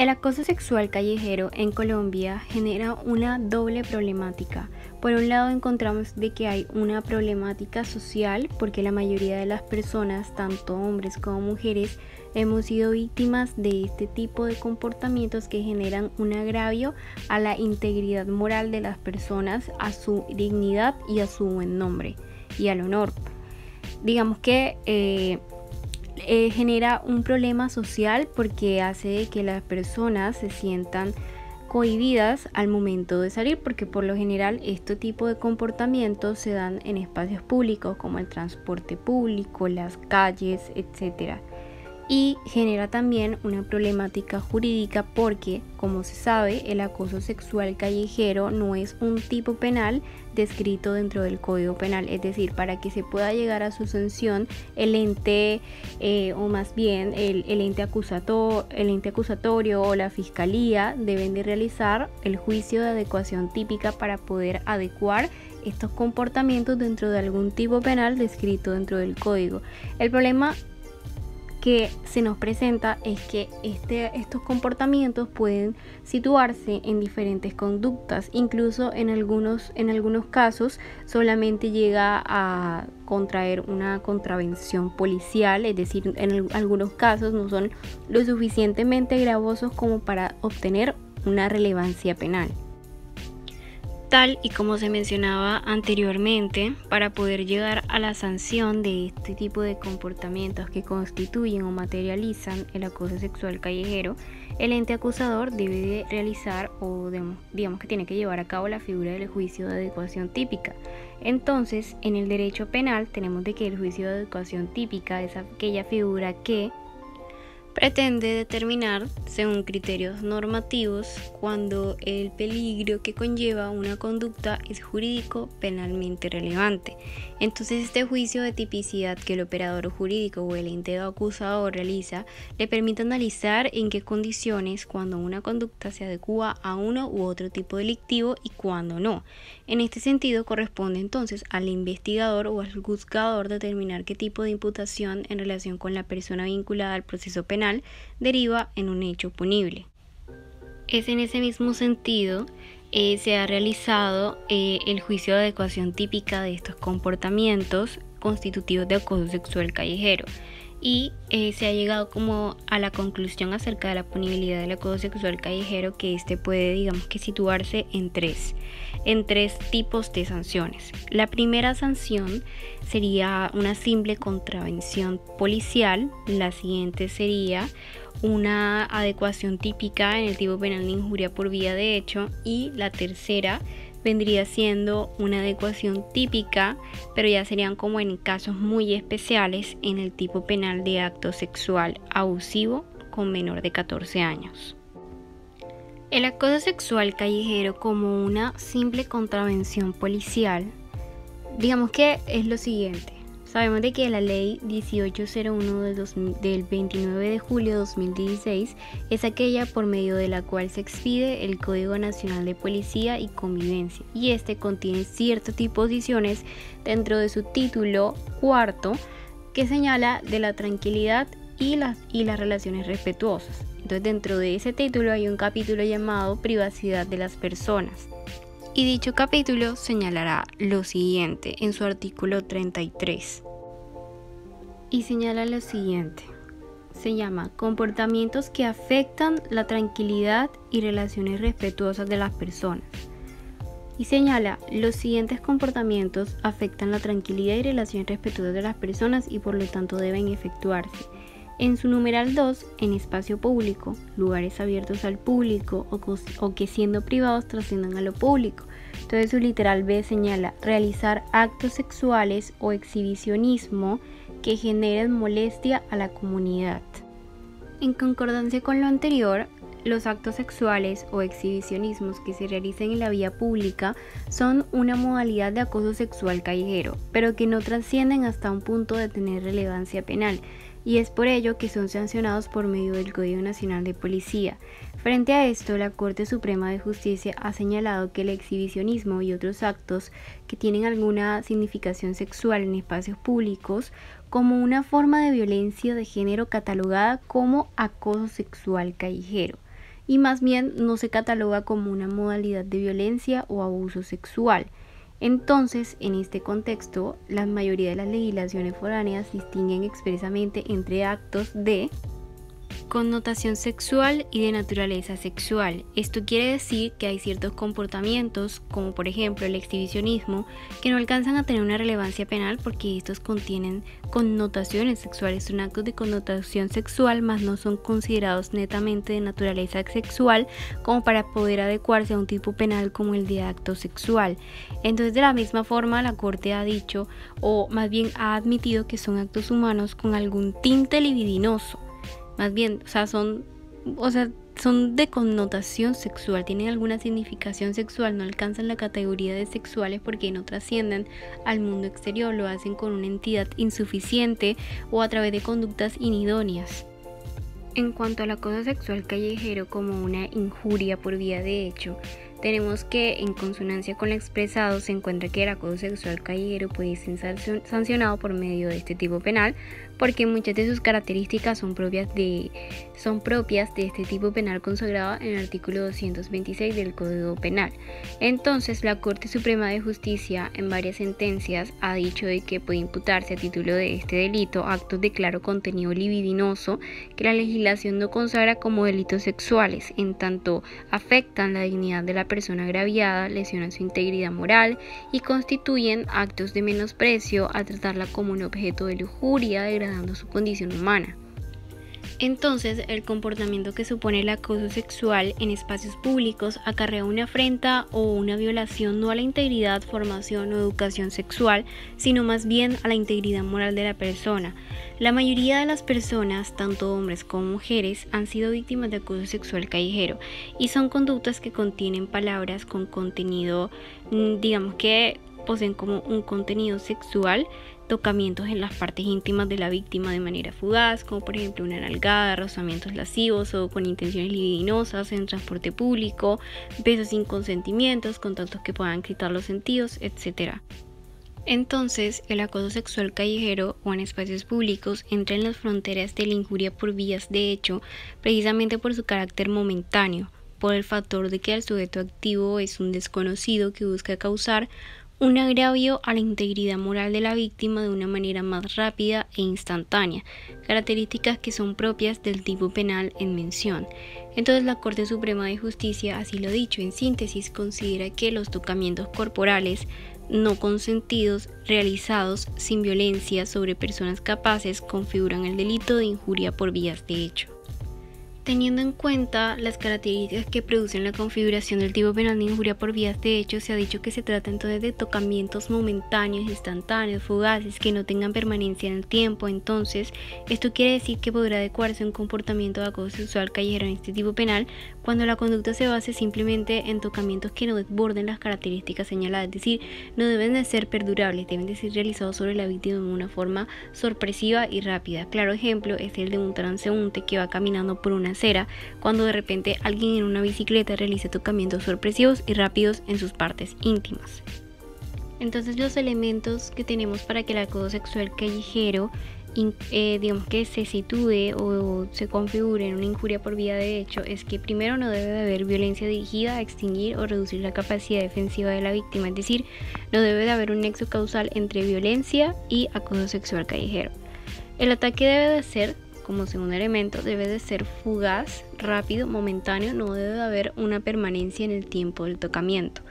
El acoso sexual callejero en Colombia genera una doble problemática. Por un lado encontramos de que hay una problemática social porque la mayoría de las personas, tanto hombres como mujeres, hemos sido víctimas de este tipo de comportamientos que generan un agravio a la integridad moral de las personas, a su dignidad y a su buen nombre y al honor. Digamos que genera un problema social porque hace que las personas se sientan cohibidas al momento de salir, porque por lo general este tipo de comportamientos se dan en espacios públicos como el transporte público, las calles, etcétera. Y genera también una problemática jurídica porque, como se sabe, el acoso sexual callejero no es un tipo penal descrito dentro del Código Penal. Es decir, para que se pueda llegar a su sanción, el ente ente acusatorio o la fiscalía deben de realizar el juicio de adecuación típica para poder adecuar estos comportamientos dentro de algún tipo penal descrito dentro del código. El problema que se nos presenta es que estos comportamientos pueden situarse en diferentes conductas, incluso en algunos casos solamente llega a contraer una contravención policial, es decir, en algunos casos no son lo suficientemente gravosos como para obtener una relevancia penal. Tal y como se mencionaba anteriormente, para poder llegar a la sanción de este tipo de comportamientos que constituyen o materializan el acoso sexual callejero, el ente acusador debe de realizar digamos que tiene que llevar a cabo la figura del juicio de adecuación típica. Entonces, en el derecho penal tenemos de que el juicio de adecuación típica es aquella figura que pretende determinar, según criterios normativos, cuando el peligro que conlleva una conducta es jurídico penalmente relevante. Entonces, este juicio de tipicidad que el operador jurídico o el ente acusador realiza le permite analizar en qué condiciones cuando una conducta se adecua a uno u otro tipo delictivo y cuando no. En este sentido, corresponde entonces al investigador o al juzgador determinar qué tipo de imputación en relación con la persona vinculada al proceso penal deriva en un hecho punible. Es en ese mismo sentido se ha realizado el juicio de adecuación típica de estos comportamientos constitutivos de acoso sexual callejero y se ha llegado como a la conclusión acerca de la punibilidad del acoso sexual callejero, que este puede, digamos que, situarse en tres tipos de sanciones. La primera sanción sería una simple contravención policial, la siguiente sería una adecuación típica en el tipo penal de injuria por vía de hecho, y la tercera vendría siendo una adecuación típica, pero ya serían como en casos muy especiales en el tipo penal de acto sexual abusivo con menor de 14 años. El acoso sexual callejero como una simple contravención policial, digamos que es lo siguiente. Sabemos de que la ley 1801 del 29 de julio de 2016 es aquella por medio de la cual se expide el Código Nacional de Policía y Convivencia, y este contiene ciertas disposiciones dentro de su título cuarto que señala de la tranquilidad y las relaciones respetuosas. Entonces, dentro de ese título hay un capítulo llamado Privacidad de las personas. Y dicho capítulo señalará lo siguiente en su artículo 33. Y señala lo siguiente. Se llama comportamientos que afectan la tranquilidad y relaciones respetuosas de las personas. Y señala los siguientes comportamientos afectan la tranquilidad y relaciones respetuosas de las personas y por lo tanto deben efectuarse. En su numeral 2, en espacio público, lugares abiertos al público o que siendo privados trasciendan a lo público. Entonces su literal B señala realizar actos sexuales o exhibicionismo que generen molestia a la comunidad. En concordancia con lo anterior, los actos sexuales o exhibicionismos que se realicen en la vía pública son una modalidad de acoso sexual callejero, pero que no trascienden hasta un punto de tener relevancia penal, y es por ello que son sancionados por medio del Código Nacional de Policía. Frente a esto, la Corte Suprema de Justicia ha señalado que el exhibicionismo y otros actos que tienen alguna significación sexual en espacios públicos como una forma de violencia de género catalogada como acoso sexual callejero. y más bien no se cataloga como una modalidad de violencia o abuso sexual. Entonces, en este contexto, la mayoría de las legislaciones foráneas distinguen expresamente entre actos de connotación sexual y de naturaleza sexual. Esto quiere decir que hay ciertos comportamientos, como por ejemplo el exhibicionismo, que no alcanzan a tener una relevancia penal porque estos contienen connotaciones sexuales, son actos de connotación sexual, mas no son considerados netamente de naturaleza sexual como para poder adecuarse a un tipo penal como el de acto sexual. Entonces, de la misma forma, la Corte ha dicho, o más bien ha admitido, que son actos humanos con algún tinte libidinoso. Más bien, son de connotación sexual, tienen alguna significación sexual, no alcanzan la categoría de sexuales porque no trascienden al mundo exterior, lo hacen con una entidad insuficiente o a través de conductas inidóneas. En cuanto al acoso sexual callejero como una injuria por vía de hecho, tenemos que, en consonancia con lo expresado, se encuentra que el acoso sexual callejero puede ser sancionado por medio de este tipo penal, porque muchas de sus características son propias de este tipo penal consagrado en el artículo 226 del Código Penal. Entonces, la Corte Suprema de Justicia, en varias sentencias, ha dicho de que puede imputarse a título de este delito actos de claro contenido libidinoso que la legislación no consagra como delitos sexuales, en tanto afectan la dignidad de la persona agraviada, lesionan su integridad moral y constituyen actos de menosprecio al tratarla como un objeto de lujuria, degradando su condición humana. Entonces, el comportamiento que supone el acoso sexual en espacios públicos acarrea una afrenta o una violación no a la integridad, formación o educación sexual, sino más bien a la integridad moral de la persona. La mayoría de las personas, tanto hombres como mujeres, han sido víctimas de acoso sexual callejero y son conductas que contienen palabras con contenido, digamos que poseen como un contenido sexual, tocamientos en las partes íntimas de la víctima de manera fugaz, como por ejemplo una nalgada, rozamientos lascivos o con intenciones libidinosas en transporte público, besos sin consentimientos, contactos que puedan quitar los sentidos, etc. Entonces, el acoso sexual callejero o en espacios públicos entra en las fronteras de la injuria por vías de hecho, precisamente por su carácter momentáneo, por el factor de que el sujeto activo es un desconocido que busca causar un agravio a la integridad moral de la víctima de una manera más rápida e instantánea, características que son propias del tipo penal en mención. Entonces, la Corte Suprema de Justicia, así lo dicho, en síntesis, considera que los tocamientos corporales no consentidos realizados sin violencia sobre personas capaces configuran el delito de injuria por vías de hecho. Teniendo en cuenta las características que producen la configuración del tipo penal de injuria por vías de hecho, se ha dicho que se trata entonces de tocamientos momentáneos, instantáneos, fugaces, que no tengan permanencia en el tiempo. Entonces, esto quiere decir que podrá adecuarse a un comportamiento de acoso sexual callejero en este tipo penal cuando la conducta se base simplemente en tocamientos que no desborden las características señaladas, es decir, no deben de ser perdurables, deben de ser realizados sobre la víctima de una forma sorpresiva y rápida. Claro ejemplo es el de un transeúnte que va caminando por una acera, cuando de repente alguien en una bicicleta realiza tocamientos sorpresivos y rápidos en sus partes íntimas. Entonces, los elementos que tenemos para que el acoso sexual callejero digamos que se sitúe o se configure en una injuria por vía de hecho es que primero no debe de haber violencia dirigida a extinguir o reducir la capacidad defensiva de la víctima, es decir, no debe de haber un nexo causal entre violencia y acoso sexual callejero. El ataque debe de ser, como segundo elemento, debe de ser fugaz, rápido, momentáneo, no debe de haber una permanencia en el tiempo del tocamiento.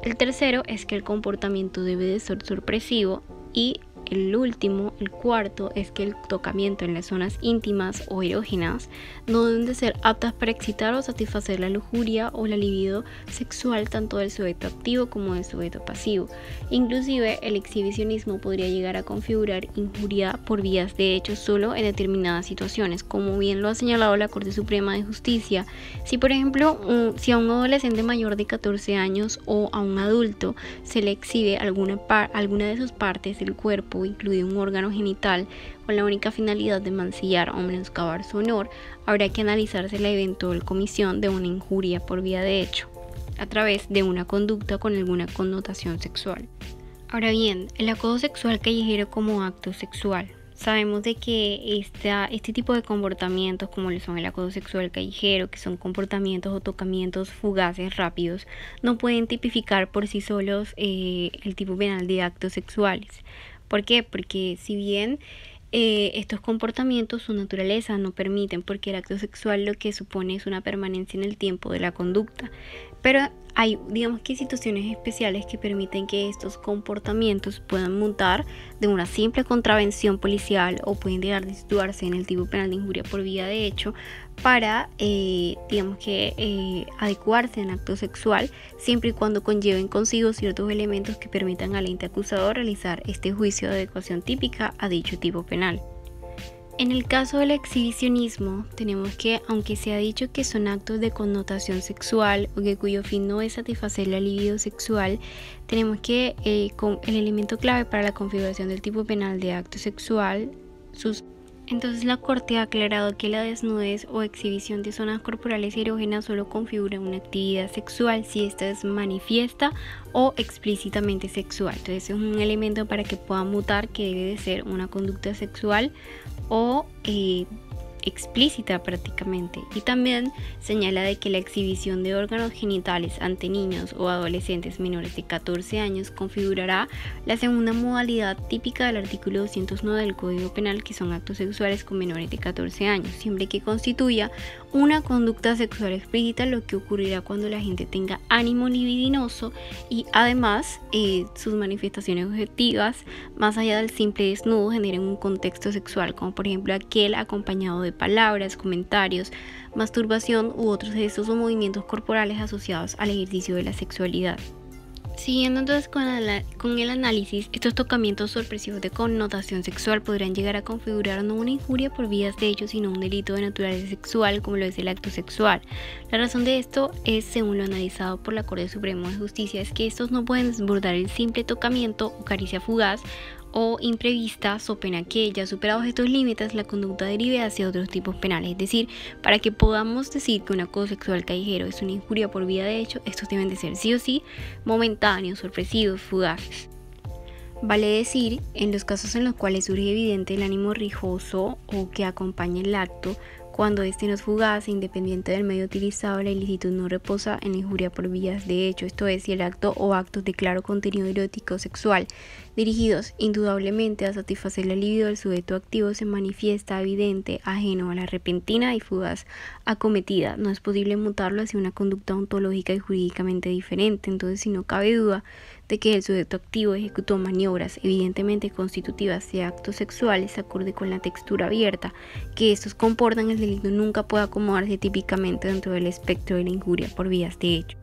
El tercero es que el comportamiento debe de ser sorpresivo y el cuarto, es que el tocamiento en las zonas íntimas o erógenas no deben de ser aptas para excitar o satisfacer la lujuria o la libido sexual tanto del sujeto activo como del sujeto pasivo. Inclusive, el exhibicionismo podría llegar a configurar injuria por vías de hecho solo en determinadas situaciones, como bien lo ha señalado la Corte Suprema de Justicia. Si por ejemplo, si a un adolescente mayor de 14 años o a un adulto se le exhibe alguna de sus partes del cuerpo, incluido un órgano genital, con la única finalidad de mancillar o menoscabar su honor, habrá que analizarse la eventual comisión de una injuria por vía de hecho, a través de una conducta con alguna connotación sexual. Ahora bien, el acoso sexual callejero como acto sexual. Sabemos de que este tipo de comportamientos, como lo son el acoso sexual callejero, que son comportamientos o tocamientos fugaces rápidos, no pueden tipificar por sí solos el tipo penal de actos sexuales. ¿Por qué? Porque si bien estos comportamientos, su naturaleza no permiten, porque el acto sexual lo que supone es una permanencia en el tiempo de la conducta, pero hay, digamos que situaciones especiales que permiten que estos comportamientos puedan mutar de una simple contravención policial o pueden llegar a situarse en el tipo penal de injuria por vía de hecho para, adecuarse en acto sexual, siempre y cuando conlleven consigo ciertos elementos que permitan al ente acusador realizar este juicio de adecuación típica a dicho tipo penal. En el caso del exhibicionismo, tenemos que, aunque se ha dicho que son actos de connotación sexual o que cuyo fin no es satisfacer la libido sexual, tenemos que el elemento clave para la configuración del tipo penal de acto sexual, entonces la Corte ha aclarado que la desnudez o exhibición de zonas corporales erógenas solo configura una actividad sexual si esta es manifiesta o explícitamente sexual. Entonces es un elemento para que pueda mutar que debe de ser una conducta sexual o explícita prácticamente, y también señala de que la exhibición de órganos genitales ante niños o adolescentes menores de 14 años configurará la segunda modalidad típica del artículo 209 del Código Penal, que son actos sexuales con menores de 14 años, siempre que constituya una conducta sexual explícita, lo que ocurrirá cuando la gente tenga ánimo libidinoso y además sus manifestaciones objetivas, más allá del simple desnudo, generen un contexto sexual, como por ejemplo aquel acompañado de palabras, comentarios, masturbación u otros gestos o movimientos corporales asociados al ejercicio de la sexualidad. Siguiendo entonces con el análisis, estos tocamientos sorpresivos de connotación sexual podrán llegar a configurar no una injuria por vías de hecho, sino un delito de naturaleza sexual, como lo es el acto sexual. La razón de esto es, según lo analizado por la Corte Suprema de Justicia, es que estos no pueden desbordar el simple tocamiento o caricia fugaz o imprevista, so pena que, ya superados estos límites, la conducta derive hacia otros tipos penales. Es decir, para que podamos decir que un acoso sexual callejero es una injuria por vía de hecho, estos deben de ser sí o sí momentáneos, sorpresivos, fugaces. Vale decir, en los casos en los cuales surge evidente el ánimo rijoso o que acompaña el acto, cuando este no es fugaz e independiente del medio utilizado, la ilicitud no reposa en la injuria por vías de hecho, esto es, si el acto o actos de claro contenido erótico o sexual, dirigidos indudablemente a satisfacer la libido del sujeto activo, se manifiesta evidente, ajeno a la repentina y fugaz acometida. No es posible mutarlo hacia una conducta ontológica y jurídicamente diferente. Entonces, si no cabe duda de que el sujeto activo ejecutó maniobras evidentemente constitutivas de actos sexuales acorde con la textura abierta que estos comportan, el delito nunca puede acomodarse típicamente dentro del espectro de la injuria por vías de hecho.